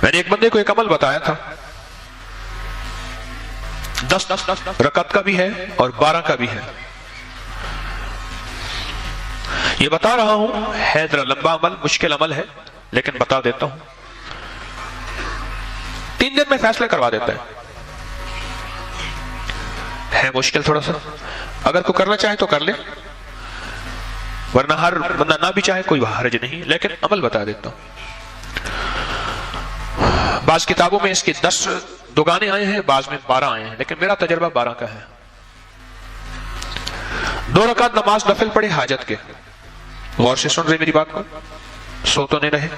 میں نے ایک بندے کو ایک عمل بتایا تھا، 10 رکعت کا بھی ہے اور 12 کا بھی ہے. یہ بتا رہا ہوں، ہے ذرا لمبا عمل، مشکل عمل ہے، لیکن بتا دیتا ہوں. 3 دن میں فیصلے کروا دیتا ہے مشکل تھوڑا سا. اگر کوئی کرنا چاہے تو کر لے، ورنہ ہر بندہ نہ بھی چاہے کوئی حرج نہیں، لیکن عمل بتا دیتا ہوں. بعض کتابوں میں اس کے 10 دگانے آئے ہیں، بعض میں 12 آئے ہیں، لیکن میرا تجربہ 12 کا ہے. 2 رکعت نماز نفل پڑھے حاجت کے، غور سے سن رہے میری بات کو، سو تو نہیں رہے.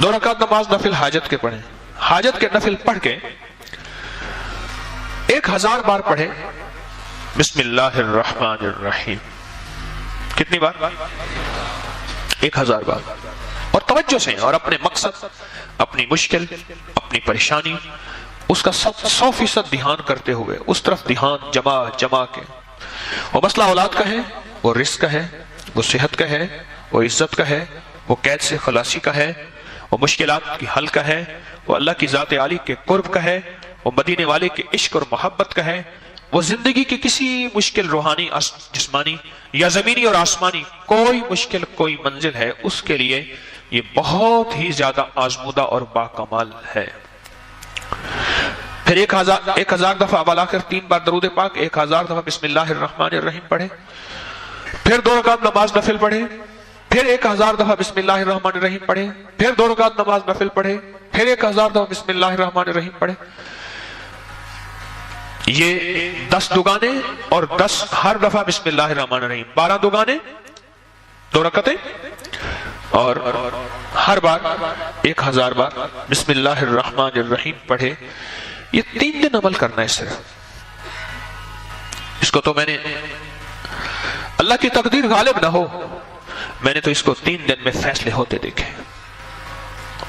2 رکعت نماز نفل حاجت کے پڑھے، حاجت کے نفل پڑھ کے 1000 بار پڑھے بسم اللہ الرحمن الرحیم. کتنی بار؟ 1000 بار. اور توجہ سے اور اپنے مقصد، اپنی مشکل، اپنی پریشانی، اس کا 100% دھیان کرتے ہوئے اس طرف دھیان جما کے. وہ مسئلہ اولاد کا ہے، وہ رزق کا ہے، وہ صحت کا ہے، وہ عزت کا ہے، وہ قید سے خلاصی کا ہے، وہ مشکلات کی حل کا ہے، وہ اللہ کی ذات عالی کے قرب کا ہے، وہ مدینے والے کے عشق اور محبت کا ہے، وہ زندگی کی کسی مشکل روحانی، جسمانی یا زمینی اور آسمانی کوئی مشکل، کوئی منزل ہے، اس کے لیے یہ بہت ہی زیادہ آزمودہ اور باکمال ہے. پھر 1000 دفعہ اول آخر 3 بار درود پاک، 1000 دفعہ بسم اللہ الرحمن الرحیم پڑھے. پھر 2 رکعت نماز نفل پڑھے، پھر 1000 دفعہ بسم اللہ الرحمن الرحیم پڑھے، پھر 2 رکعت نماز نفل پڑھے، پھر 1000 دفعہ بسم اللہ الرحمن الرحیم پڑھے. یہ 10 دگانے اور 10 ہر دفعہ بسم اللہ الرحمن الرحیم، 12 دگانے، 2 رکعتیں، اور ہر بار 1000 بار بسم اللہ الرحمن الرحیم پڑھے. یہ 3 دن عمل کرنا ہے صرف. اس کو تو میں نے، اللہ کی تقدیر غالب نہ ہو، میں نے تو اس کو 3 دن میں فیصلے ہوتے دیکھے.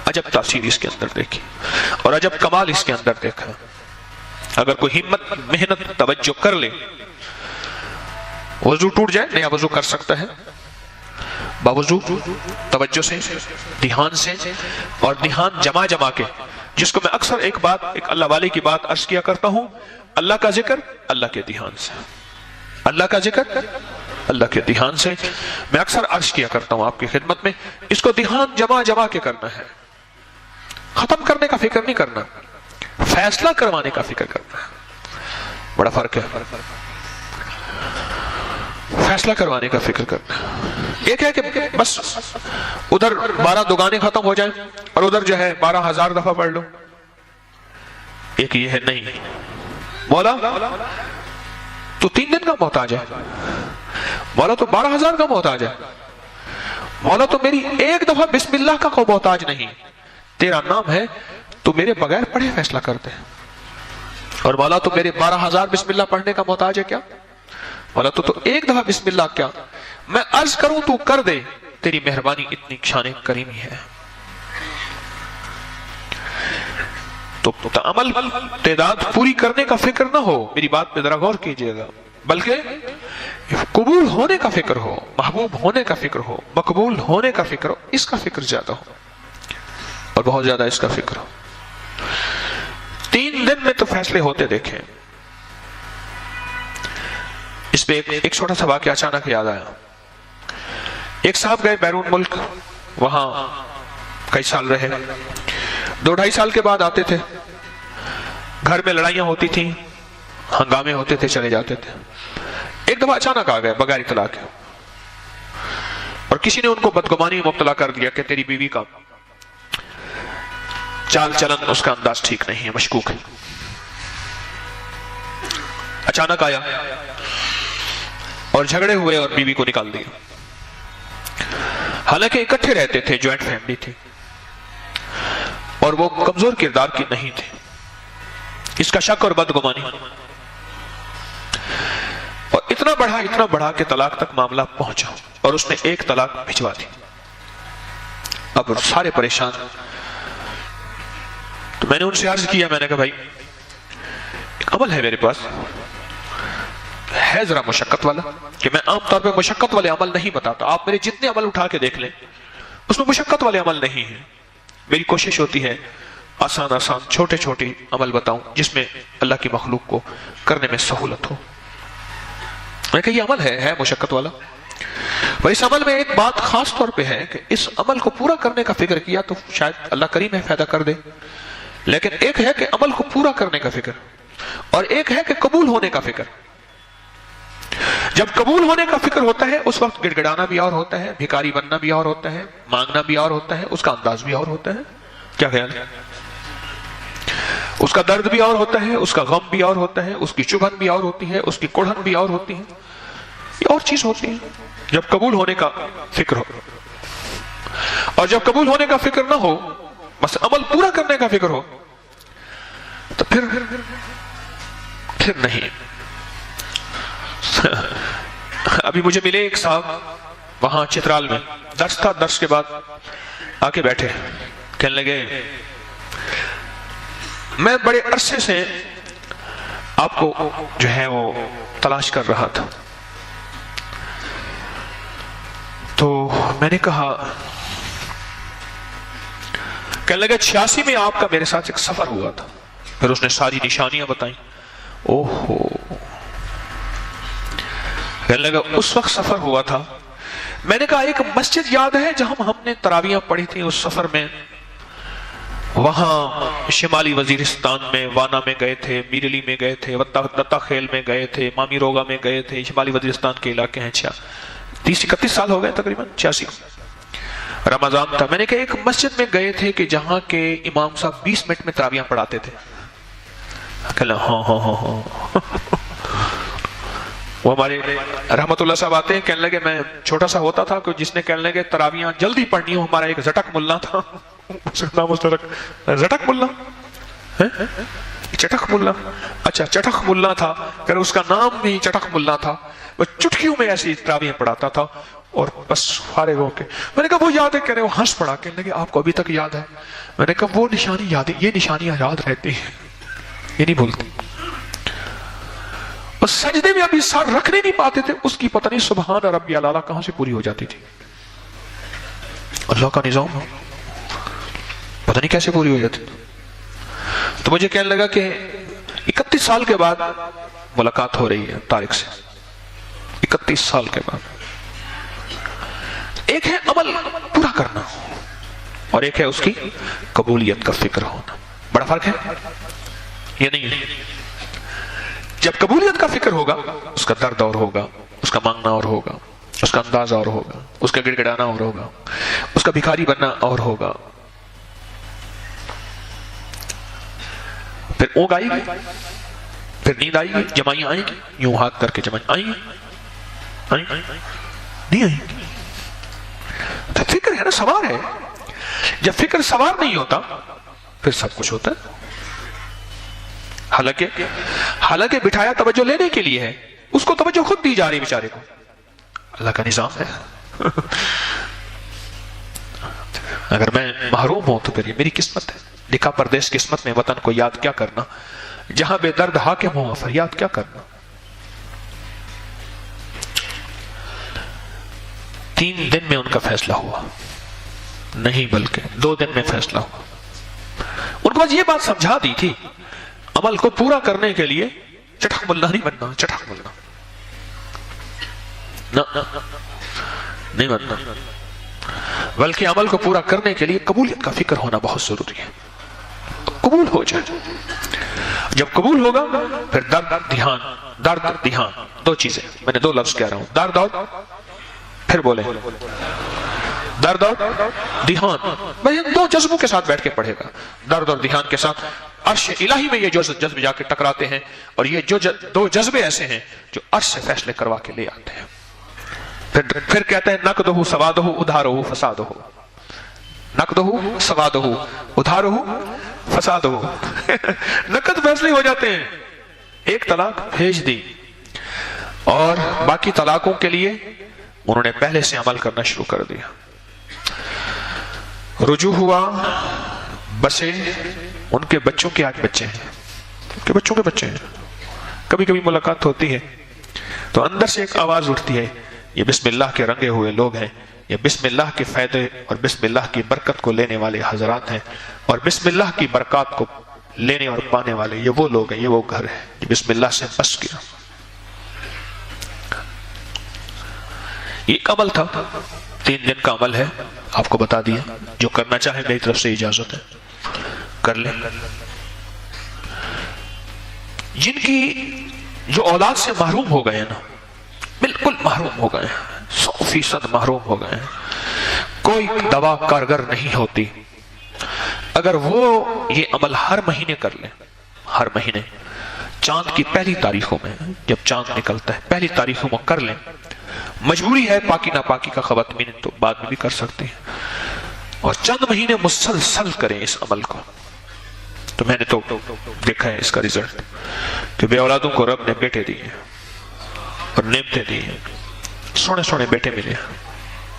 عجب تاثیر اس کے اندر دیکھی اور عجب کمال اس کے اندر دیکھا. اگر کوئی ہمت، محنت، توجہ کر لے، وضو ٹوٹ جائے نیا وضو کر سکتا ہے، باوضو توجہ سے، دھیان سے، اور دھیان جما کے، جس کو میں اکثر ایک اللہ والے کی بات عرض کیا کرتا ہوں، اللہ کا ذکر اللہ کے دھیان سے، اللہ کا ذکر اللہ کے دھیان سے. میں اکثر عرض کیا کرتا ہوں آپ کی خدمت میں، اس کو دھیان جما کے کرنا ہے. ختم کرنے کا فکر نہیں کرنا، فیصلہ کروانے کا فکر کرنا ہے. بڑا فرق ہے، فیصلہ کروانے کا فکر کرنا ہے. ایک ہے کہ بس ادھر 12 دگانے ختم ہو جائیں اور ادھر جو ہے 12,000 دفعہ پڑھ لو. ایک یہ ہے نہیں، مولا تو 3 دن کا محتاج ہے، مولا تو 12,000 کا محتاج ہے، مولا تو میری 1 دفعہ بسم اللہ کا کوئی محتاج نہیں. تیرا نام ہے، تو میرے بغیر پڑھے فیصلہ کرتے ہیں. اور مولا تو میرے 12,000 بسم اللہ پڑھنے کا محتاج ہے کیا؟ مولا تو 1 دفعہ بسم اللہ کیا میں عرض کروں تو کر دے، تیری مہربانی اتنی شان کریمی ہے. تو عمل تعداد پوری کرنے کا فکر نہ ہو، میری بات پہ ذرا غور کیجئے گا، بلکہ قبول ہونے کا فکر ہو، محبوب ہونے کا فکر ہو، مقبول ہونے کا فکر ہو. اس کا فکر زیادہ ہو اور بہت زیادہ اس کا فکر ہو. 3 دن میں تو فیصلے ہوتے دیکھیں. اس پہ ایک چھوٹا سا واقعہ اچانک یاد آیا. ایک صاحب گئے بیرون ملک، وہاں کئی سال رہے، 2-2.5 سال کے بعد آتے تھے. گھر میں لڑائیاں ہوتی تھیں، ہنگامے ہوتے تھے، چلے جاتے تھے. ایک دفعہ اچانک آ گئے بغیر اطلاع کے، اور کسی نے ان کو بدگمانی میں مبتلا کر دیا کہ تیری بیوی کا چال چلن، اس کا انداز ٹھیک نہیں ہے، مشکوک ہے. اچانک آیا اور جھگڑے ہوئے اور بیوی کو نکال دیا. حالانکہ اکٹھے رہتے تھے، جوائنٹ فیملی تھی، اور وہ کمزور کردار کی نہیں تھے. اس کا شک اور بدگمانی، اور اتنا بڑھا کہ طلاق تک معاملہ پہنچا، اور اس نے 1 طلاق بھجوا دی. اب سارے پریشان. تو میں نے ان سے عرض کیا، میں نے کہا بھائی ایک عمل ہے میرے پاس، ہے ذرا مشقت والا، کہ میں عام طور پہ مشقت والے عمل نہیں بتاتا. آپ میرے جتنے عمل اٹھا کے دیکھ لیں، اس میں مشقت والے عمل نہیں ہیں. میری کوشش ہوتی ہے آسان آسان چھوٹے چھوٹے عمل بتاؤں جس میں اللہ کی مخلوق کو کرنے میں سہولت ہو. میں کہ یہ عمل ہے مشقت والا. اور اس عمل میں ایک بات خاص طور پہ ہے کہ اس عمل کو پورا کرنے کا فکر کیا تو شاید اللہ کریم ہے فائدہ کر دے، لیکن ایک ہے کہ عمل کو پورا کرنے کا فکر اور ایک ہے کہ قبول ہونے کا فکر. جب قبول ہونے کا فکر ہوتا ہے اس وقت گڑ گڑانا بھی اور ہوتا ہے، بھکاری بننا بھی اور ہوتا ہے، مانگنا بھی اور ہوتا ہے، اس کا انداز بھی اور ہوتا ہے. کیا خیال ہے؟ اس کا درد بھی اور ہوتا ہے، اس کا غم بھی اور ہوتا ہے، اس کی چبھن بھی اور ہوتی ہے، اس کی کڑھن بھی اور ہوتی ہے. یہ اور چیز ہوتی ہے جب قبول ہونے کا فکر ہو. اور جب قبول ہونے کا فکر نہ ہو، بس عمل پورا کرنے کا فکر ہو، تو پھر نہیں. ابھی مجھے ملے ایک صاحب وہاں چترال میں، درس تھا، درس کے بعد آ کے بیٹھے، کہنے لگے میں بڑے عرصے سے آپ کو جو ہے وہ تلاش کر رہا تھا. تو میں نے کہا، کہنے لگا 86 میں آپ کا میرے ساتھ ایک سفر ہوا تھا. پھر اس نے ساری نشانیاں بتائیں. اوہو، کہنے لگا اس وقت سفر ہوا تھا. میں نے کہا ایک مسجد یاد ہے جہاں ہم نے تراویحیں پڑھی تھیں اس سفر میں؟ وہاں شمالی وزیرستان میں وانا میں گئے تھے، میرلی میں گئے تھے، دتا خیل میں گئے تھے، مامی روگا میں گئے تھے. شمالی وزیرستان کے علاقے ہیں. 30-31 سال ہو گئے تقریباً، 86 رمضان تھا. میں نے کہا ایک مسجد میں گئے تھے کہ جہاں کے امام صاحب 20 منٹ میں تراویحیں پڑھاتے تھے. کہنا ہاں. وہ ہمارے رحمت اللہ صاحب آتے ہیں، کہنے لگے میں چھوٹا سا ہوتا تھا کہ جس نے کہنے لگے تراویحیں جلدی پڑھنی ہو. ہمارا ایک زٹک ملا تھا، زٹک ملا، چٹک ملا. اچھا چٹک ملا تھا، پھر اس کا نام بھی چٹک ملا تھا. وہ چٹکیوں میں ایسی تراویحیں پڑھاتا تھا اور بس فارغ ہو کے. میں نے کہا وہ یاد ہے؟ کہہ رہے وہ ہنس پڑا. کہنے لگے آپ کو ابھی تک یاد ہے؟ میں نے کہا وہ نشانی یاد ہے، یہ نشانیاں یاد رہتی ہیں، یہ نہیں بھولتی. اور سجدے میں ابھی سر رکھنے نہیں پاتے تھے، اس کی پتہ نہیں سبحان ربی الاعلیٰ کہاں سے پوری ہو جاتی تھی. اللہ کا نظام پتہ نہیں کیسے پوری ہو جاتی. تو مجھے کہنے لگا کہ 31 سال کے بعد ملاقات ہو رہی ہے طارق سے. 31 سال کے بعد. ایک ہے عمل پورا کرنا اور ایک ہے اس کی قبولیت کا فکر ہونا. بڑا فرق ہے یہ نہیں ہے. جب قبولیت کا فکر ہوگا اس کا درد اور ہوگا، اس کا مانگنا اور ہوگا، اس کا انداز اور ہوگا، اس کا گڑ گڑانا اور ہوگا، اس کا بھکاری بننا اور ہوگا. پھر اونگ آئے گی، پھر نیند آئے گی، جمائیاں آئیں گی، یوں ہاتھ کر کے جمائیں آئیں گی، نہیں آئیں گی. تو فکر ہے نا، سوار ہے. جب فکر سوار نہیں ہوتا پھر سب کچھ ہوتا ہے. حالانکہ بٹھایا توجہ لینے کے لیے ہے، اس کو توجہ خود دی جا رہی بیچارے کو. اللہ کا نظام ہے. اگر میں محروم ہوں تو پھر یہ میری قسمت ہے. لکھا پردیس قسمت میں وطن کو یاد کیا کرنا، جہاں بے درد حاکم ہو فریاد کیا کرنا. 3 دن میں ان کا فیصلہ ہوا، نہیں بلکہ 2 دن میں فیصلہ ہوا. ان کو بس یہ بات سمجھا دی تھی، عمل کو پورا کرنے کے لیے چٹک ملا نہیں بننا، چٹک ملا نہیں بننا، بلکہ عمل کو پورا کرنے کے لیے قبولیت کا فکر ہونا بہت ضروری ہے. قبول ہو جائے. جب قبول ہوگا پھر درد دھیان، درد دھیان، 2 چیزیں. میں نے 2 لفظ کہہ رہا ہوں، درد اور پھر بولے درد اور دھیان. میں 2 جذبوں کے ساتھ بیٹھ کے پڑھے گا. درد اور دھیان کے ساتھ عرش الہی میں یہ جذبے جا کے ٹکراتے ہیں، اور یہ جو 2 جذبے ایسے ہیں جو عرش سے فیصلے کروا کے لے آتے ہیں. پھر کہتے ہیں نقدہ سوادہ ادھارہ فسادہ، نقدہ سوادہ ادھارہ فسادہ. نقد فیصلے ہو جاتے ہیں. 1 طلاق بھیج دی اور باقی طلاقوں کے لیے انہوں نے پہلے سے عمل کرنا شروع کر دیا. رجوع ہوا، بسے ان کے بچوں کے آج بچے ہیں، ان کے بچوں کے بچے ہیں. کبھی کبھی ملاقات ہوتی ہے تو اندر سے ایک آواز اٹھتی ہے یہ بسم اللہ کے رنگے ہوئے لوگ ہیں، یہ بسم اللہ کے فائدے اور بسم اللہ کی برکت کو لینے والے حضرات ہیں، اور بسم اللہ کی برکات کو لینے اور پانے والے یہ وہ لوگ ہیں، یہ وہ گھر ہے جو بسم اللہ سے بس گیا۔ یہ ایک عمل تھا، 3 دن کا عمل ہے، آپ کو بتا دیا، جو کرنا چاہے میری طرف سے اجازت ہے کر لیں۔ جن کی جو اولاد سے محروم ہو گئے نا، بالکل محروم ہو گئے ہیں، 100% محروم ہو گئے ہیں، کوئی دوا کارگر نہیں ہوتی، اگر وہ یہ عمل ہر مہینے کر لیں، ہر مہینے چاند کی پہلی تاریخوں میں، جب چاند نکلتا ہے پہلی تاریخوں میں کر لیں، مجبوری ہے پاکی ناپاکی کا خواتین تو بعد میں بھی کر سکتے ہیں، اور چند مہینے مسلسل کریں اس عمل کو، تو میں نے تو دیکھا ہے اس کا رزلٹ کہ بے اولادوں کو رب نے بیٹے دیے اور نعمتیں دی، سونے سونے بیٹے ملے،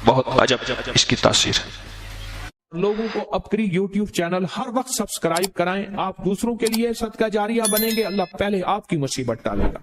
بہت عجب اس کی تاثیر ہے۔ لوگوں کو اپنی یوٹیوب چینل ہر وقت سبسکرائب کرائیں، آپ دوسروں کے لیے صدقہ جاریہ بنیں گے، اللہ پہلے آپ کی مصیبت ٹالے گا۔